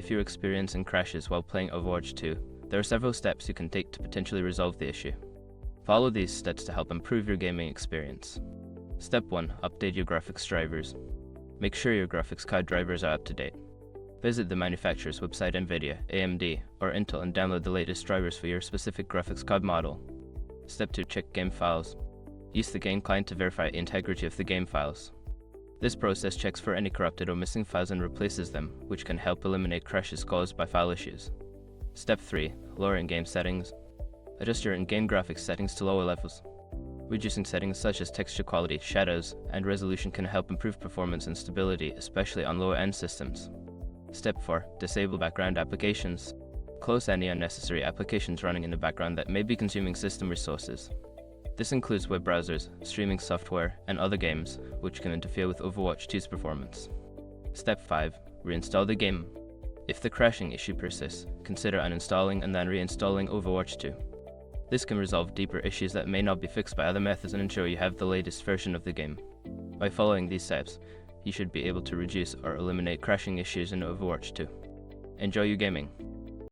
if you're experiencing crashes while playing Overwatch 2, there are several steps you can take to potentially resolve the issue. Follow these steps to help improve your gaming experience. Step 1. Update your graphics drivers. Make sure your graphics card drivers are up to date. Visit the manufacturer's website, NVIDIA, AMD, or Intel, and download the latest drivers for your specific graphics card model. Step 2. Check game files. Use the game client to verify the integrity of the game files. This process checks for any corrupted or missing files and replaces them, which can help eliminate crashes caused by file issues. Step 3. Lower in-game settings. Adjust your in-game graphics settings to lower levels. Reducing settings such as texture quality, shadows, and resolution can help improve performance and stability, especially on lower-end systems. Step 4. Disable background applications. Close any unnecessary applications running in the background that may be consuming system resources. This includes web browsers, streaming software, and other games, which can interfere with Overwatch 2's performance. Step 5. Reinstall the game. If the crashing issue persists, consider uninstalling and then reinstalling Overwatch 2. This can resolve deeper issues that may not be fixed by other methods and ensure you have the latest version of the game. By following these steps, you should be able to reduce or eliminate crashing issues in Overwatch 2. Enjoy your gaming!